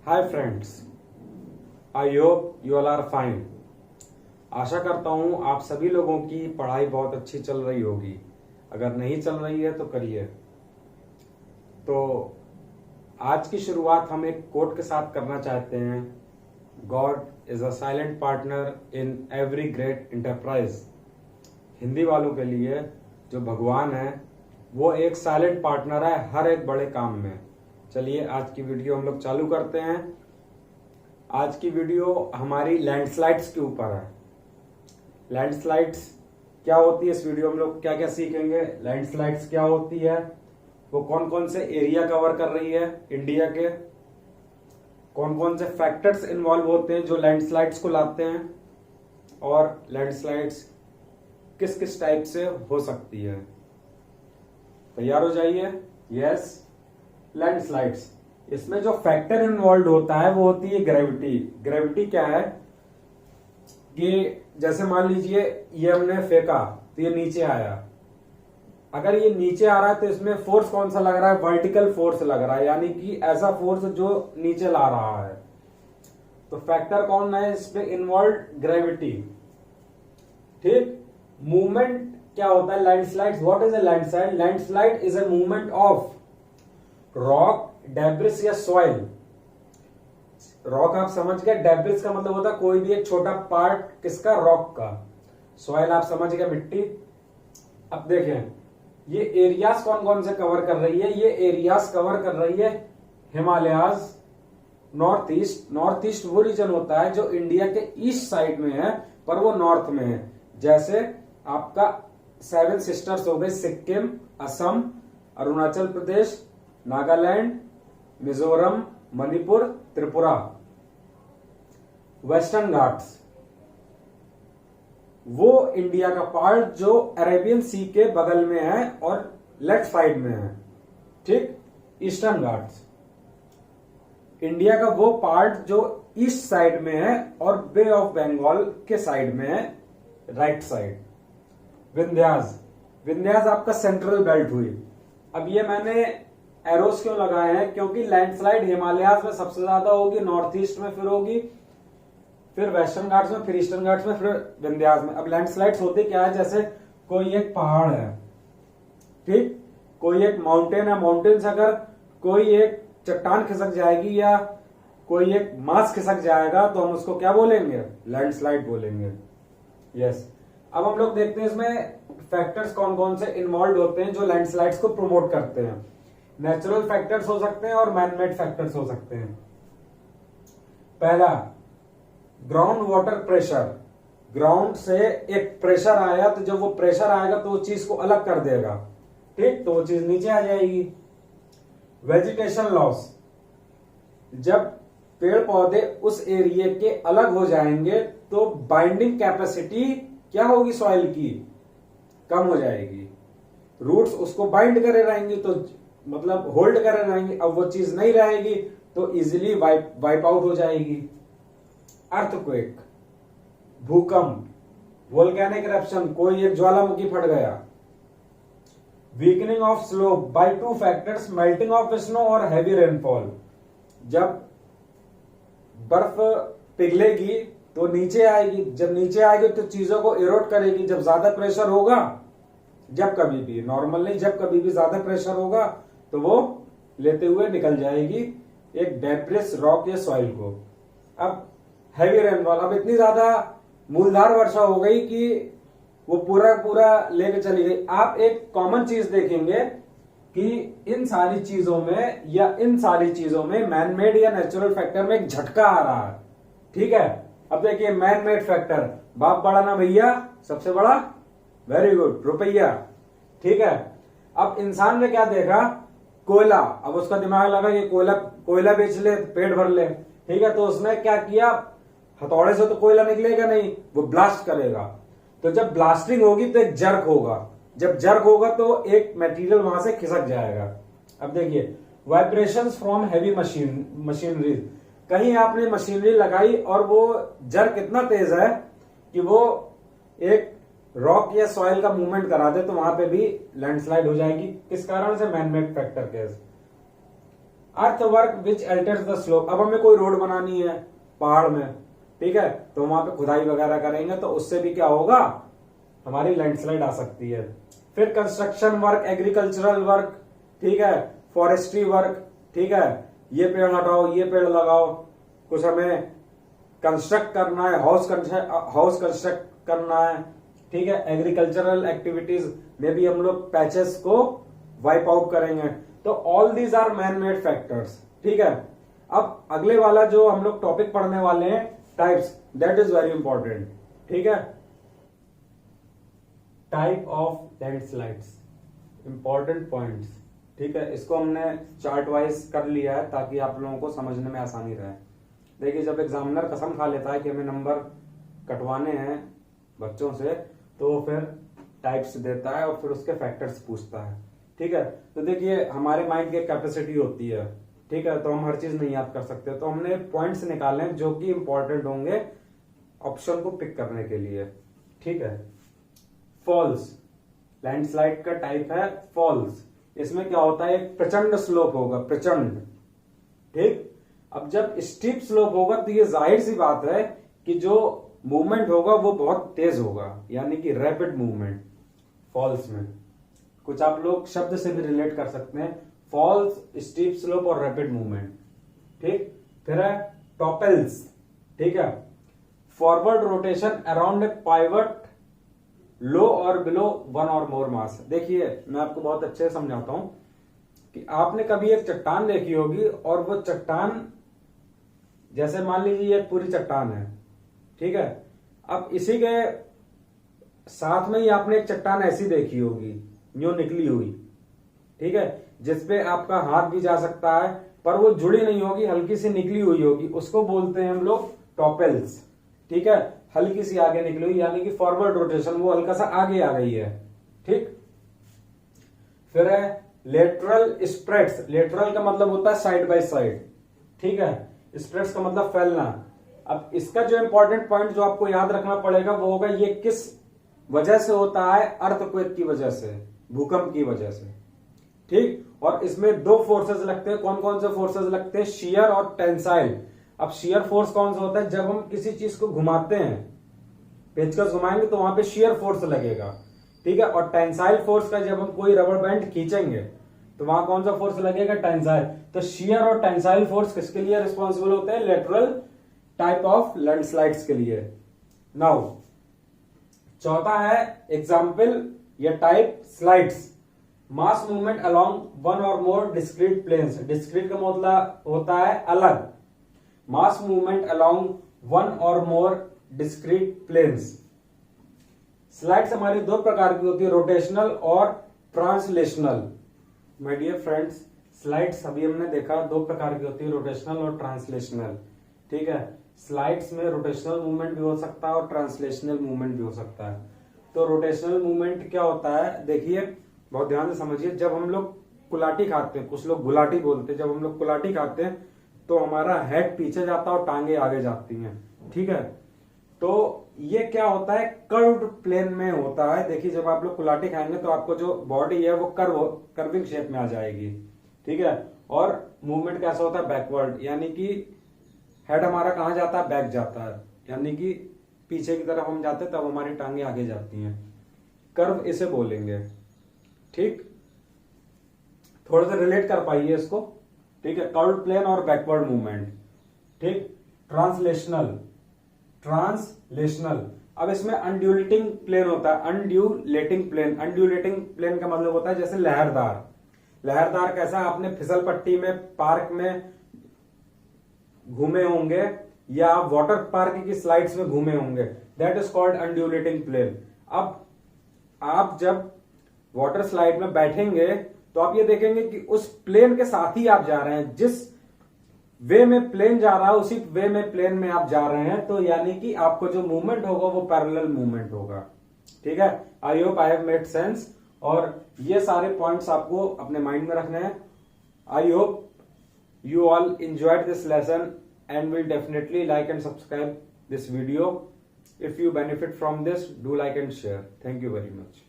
Hi friends, I hope you all are fine. आशा करता हूं आप सभी लोगों की पढ़ाई बहुत अच्छी चल रही होगी। अगर नहीं चल रही है तो करिए। तो आज की शुरुआत हम एक कोट के साथ करना चाहते हैं। God is a silent partner in every great enterprise. Hindi वालों के लिए जो भगवान है वो एक साइलेंट पार्टनर है हर एक बड़े काम में। चलिए आज की वीडियो हम लोग चालू करते हैं। आज की वीडियो हमारी लैंडस्लाइड्स के ऊपर है। लैंडस्लाइड्स क्या होती है, इस वीडियो में हम लोग क्या क्या सीखेंगे। लैंडस्लाइड्स क्या होती है, वो कौन कौन से एरिया कवर कर रही है इंडिया के, कौन कौन से फैक्टर्स इन्वॉल्व होते हैं जो लैंडस्लाइड्स को लाते हैं, और लैंडस्लाइड्स किस किस टाइप से हो सकती है। तैयार हो जाइए। यस, लैंडस्लाइड्स, इसमें जो फैक्टर इन्वॉल्व होता है वो होती है ग्रेविटी। ग्रेविटी क्या है कि जैसे मान लीजिए ये हमने फेंका तो ये नीचे आया। अगर ये नीचे आ रहा है तो इसमें फोर्स कौन सा लग रहा है, वर्टिकल फोर्स लग रहा है, यानी कि ऐसा फोर्स जो नीचे ला रहा है। तो फैक्टर कौन है इसमें इन्वॉल्व, ग्रेविटी। ठीक। मूवमेंट क्या होता है landslide, what is a landslide? Landslide is a movement of rock, debris या सॉइल। रॉक आप समझ गए, डेब्रिस का मतलब होता है कोई भी एक छोटा पार्ट किसका, रॉक का। सॉइल आप समझ गए, मिट्टी। अब देखें ये एरियाज कौन कौन से कवर कर रही है। ये एरियाज कवर कर रही है Himalayas, north east. North east वो रीजन होता है जो इंडिया के ईस्ट साइड में है पर वो नॉर्थ में है। जैसे आपका 7 सिस्टर्स हो गए, सिक्किम, असम, अरुणाचल प्रदेश, नागालैंड, मिजोरम, मणिपुर, त्रिपुरा। वेस्टर्न घाट्स वो इंडिया का पार्ट जो अरेबियन सी के बगल में है और लेफ्ट साइड में है। ठीक। ईस्टर्न घाट्स इंडिया का वो पार्ट जो ईस्ट साइड में है और बे ऑफ बंगाल के साइड में है, राइट साइड। विंध्यास, विंध्यास आपका सेंट्रल बेल्ट हुई। अब ये मैंने एरोस क्यों लगाए हैं, क्योंकि लैंडस्लाइड हिमालयाज में सबसे ज्यादा होगी, नॉर्थ ईस्ट में फिर होगी, फिर वेस्टर्न घाट्स में, फिर ईस्टर्न घाट्स में, फिर विंध्यास में। अब लैंडस्लाइड्स होते क्या है, जैसे कोई एक पहाड़ है, ठीक, कोई एक माउंटेन है, माउंटेन से अगर कोई एक चट्टान खिसक जाएगी या कोई एक मास खिसक जाएगा तो हम उसको क्या बोलेंगे, लैंडस्लाइड बोलेंगे। यस। अब हम लोग देखते हैं इसमें फैक्टर्स कौन कौन से इन्वॉल्व होते हैं जो लैंडस्लाइड्स को प्रमोट करते हैं। नेचुरल फैक्टर्स हो सकते हैं और मैनमेड फैक्टर्स हो सकते हैं। पहला, ग्राउंड वाटर प्रेशर। ग्राउंड से एक प्रेशर आया तो जब वो प्रेशर आएगा तो वो चीज को अलग कर देगा, ठीक, तो वो चीज नीचे आ जाएगी। वेजिटेशन लॉस, जब पेड़ पौधे उस एरिया के अलग हो जाएंगे तो बाइंडिंग कैपेसिटी क्या होगी सॉइल की, कम हो जाएगी। रूट्स उसको बाइंड करे रहेंगी तो मतलब होल्ड करे रहेंगे। अब वो चीज नहीं रहेगी तो इजीली वाइप आउट हो जाएगी। अर्थक्वेक, भूकंप, वोल्केनिक इरप्शन, कोई एक ज्वालामुखी फट गया। Weakening of slope by 2 factors, melting of snow और हैवी रेनफॉल। जब बर्फ पिघलेगी तो नीचे आएगी, जब नीचे आएगी तो चीजों को इरोड करेगी। जब ज्यादा प्रेशर होगा, जब कभी भी, नॉर्मल नहीं, जब कभी भी ज्यादा प्रेशर होगा तो वो लेते हुए निकल जाएगी एक डेब्रिस, रॉक या सॉइल को। अब हैवी रेनफॉल, अब इतनी ज्यादा मूलधार वर्षा हो गई कि वो पूरा पूरा लेके चली गई। आप एक कॉमन चीज देखेंगे कि इन सारी चीजों में मैनमेड या नेचुरल फैक्टर में एक झटका आ रहा है। ठीक है। अब देखिए मैनमेड फैक्टर, बाप बड़ा ना भैया, सबसे बड़ा, वेरी गुड, रुपया। ठीक है। अब इंसान ने क्या देखा, कोयला। अब उसका दिमाग लगा कि कोयला बेच ले, पेट भर ले। ठीक है। तो उसने क्या किया, हथौड़े से तो कोयला निकलेगा नहीं, वो ब्लास्ट करेगा। तो जब ब्लास्टिंग होगी तो एक जर्क होगा, जब जर्क होगा तो एक मटेरियल वहां से खिसक जाएगा। अब देखिए वाइब्रेशंस फ्रॉम हैवी मशीनरी, कहीं आपने मशीनरी लगाई और वो जर्क इतना तेज है कि वो एक रॉक या सॉइल का मूवमेंट करा दे तो वहां पे भी लैंडस्लाइड हो जाएगी। किस कारण से, मैनमेड फैक्टर के। Earthwork which altars the slope. अब हमें कोई रोड बनानी है पहाड़ में, ठीक है, तो वहां पे खुदाई वगैरह करेंगे तो उससे भी क्या होगा, हमारी लैंडस्लाइड आ सकती है। फिर कंस्ट्रक्शन वर्क, एग्रीकल्चरल वर्क, ठीक है, फॉरेस्ट्री वर्क, ठीक है, ये पेड़ हटाओ, ये पेड़ लगाओ, कुछ हमें कंस्ट्रक्ट करना है, हाउस कंस्ट्रक्ट करना है, ठीक है, एग्रीकल्चरल एक्टिविटीज में भी हम लोग पैचेस को वाइप आउट करेंगे। तो all these are man made factors, ठीक है। अब अगले वाला जो हम लोग टॉपिक पढ़ने वाले हैं, types, that is very important, ठीक है। Type of landslides, important points, ठीक है, इसको हमने चार्ट वाइज कर लिया है ताकि आप लोगों को समझने में आसानी रहे। देखिए, जब एग्जामिनर कसम खा लेता है कि हमें नंबर कटवाने हैं बच्चों से, तो फिर टाइप्स देता है और फिर उसके फैक्टर्स पूछता है, ठीक है। तो देखिए, हमारे माइंड की कैपेसिटी होती है, ठीक है, तो हम हर चीज नहीं याद कर सकते, तो हमने पॉइंट्स निकाले जो कि इंपॉर्टेंट होंगे ऑप्शन को पिक करने के लिए, ठीक है। फॉल्स, लैंडस्लाइड का टाइप है फॉल्स। इसमें क्या होता है, एक प्रचंड स्लोप होगा, प्रचंड, ठीक। अब जब स्टीप स्लोप होगा तो ये जाहिर सी बात है कि जो मूवमेंट होगा वो बहुत तेज होगा, यानी कि रैपिड मूवमेंट फॉल्स में। कुछ आप लोग शब्द से भी रिलेट कर सकते हैं, फॉल्स, स्टीप स्लोप और रैपिड मूवमेंट, ठीक। फिर है टॉपेल्स, ठीक है, forward rotation around a pivot low और बिलो वन और मोर मास। देखिए, मैं आपको बहुत अच्छे से समझाता हूं कि आपने कभी एक चट्टान देखी होगी और वो चट्टान, जैसे मान लीजिए एक पूरी चट्टान है, ठीक है, अब इसी के साथ में ही आपने एक चट्टान ऐसी देखी होगी जो निकली हुई, ठीक है, जिसपे आपका हाथ भी जा सकता है पर वो जुड़ी नहीं होगी, हल्की सी निकली हुई होगी, उसको बोलते हैं हम लोग टॉपेल्स, ठीक है, हल्की सी आगे निकली हुई, यानी कि फॉरवर्ड रोटेशन, वो हल्का सा आगे आ गई है, ठीक। फिर है लेटरल स्प्रेड्स, लेटरल का मतलब होता है साइड बाय साइड, ठीक है, स्प्रेड्स का मतलब फैलना। अब इसका जो इंपॉर्टेंट पॉइंट जो आपको याद रखना पड़ेगा वो होगा, ये किस वजह से होता है, अर्थक्वेक की वजह से, भूकंप की वजह से, ठीक। और इसमें दो फोर्सेस लगते हैं, कौन कौन से फोर्सेस लगते हैं, शियर और टेंसाइल। अब शियर फोर्स कौन सा होता है, जब हम किसी चीज को घुमाते हैं, पेचकस घुमाएंगे तो वहां पे शियर फोर्स लगेगा, ठीक है। और टेंसाइल फोर्स का, जब हम कोई रबर बैंड खींचेंगे तो वहां कौन सा फोर्स लगेगा, टेंसाइल। तो शियर और टेंसाइल फोर्स किसके लिए रिस्पॉन्सिबल होते हैं, लेटरल टाइप ऑफ लैंडस्लाइड्स के लिए। नाउ चौथा है एग्जाम्पल या type slides, mass movement along one और मोर डिस्क्रीट प्लेन्स। डिस्क्रीट का मतलब होता है अलग, मास मूवमेंट अलोंग वन और मोर डिस्क्रीट प्लेन्स। स्लाइड्स हमारी दो प्रकार की होती है, रोटेशनल और translational. My dear friends, slides अभी हमने देखा दो प्रकार की होती है, रोटेशनल और ट्रांसलेशनल, ठीक है। स्लाइड्स में रोटेशनल मूवमेंट भी हो सकता है और ट्रांसलेशनल मूवमेंट भी हो सकता है। तो रोटेशनल मूवमेंट क्या होता है, देखिए बहुत ध्यान से समझिए, जब हम लोग कुलाटी खाते हैं, कुछ लोग गुलाटी बोलते हैं, जब हम लोग कुलाटी खाते हैं तो हमारा हेड पीछे जाता है और टांगे आगे जाती हैं, ठीक है। तो ये क्या होता है, कर्व्ड प्लेन में होता है। देखिए, जब आप लोग कुलाटी खाएंगे तो आपको जो बॉडी है वो कर्विंग शेप में आ जाएगी, ठीक है। और मूवमेंट कैसा होता है, बैकवर्ड, यानी कि हेड हमारा कहां जाता है, बैक जाता है, यानी कि पीछे की तरफ हम जाते हैं तब हमारी टांगे आगे जाती हैं, कर्व इसे बोलेंगे, ठीक। थोड़ा सा रिलेट कर पाइए इसको, ठीक है, कर्व्ड प्लेन और बैकवर्ड मूवमेंट, ठीक। ट्रांसलेशनल, ट्रांसलेशनल, अब इसमें अनड्यूलेटिंग प्लेन होता है, अनड्यूलेटिंग प्लेन। अनड्यूलेटिंग प्लेन का मतलब होता है जैसे लहरदार। लहरदार कैसा, आपने फिसल पट्टी में, पार्क में घूमे होंगे या वाटर पार्क की स्लाइड्स में घूमे होंगे, दैट इज कॉल्ड अनड्यूलेटिंग प्लेन। अब आप जब वाटर स्लाइड में बैठेंगे तो आप ये देखेंगे कि उस प्लेन के साथ ही आप जा रहे हैं, जिस वे में प्लेन जा रहा है उसी वे में प्लेन में आप जा रहे हैं, तो यानी कि आपको जो मूवमेंट होगा वो पैरेलल मूवमेंट होगा, ठीक है। I hope I have made sense, और ये सारे पॉइंट्स आपको अपने माइंड में रखने हैं। I hope you all enjoyed this lesson and will definitely like and subscribe this video. If you benefit from this, do like and share. Thank you very much.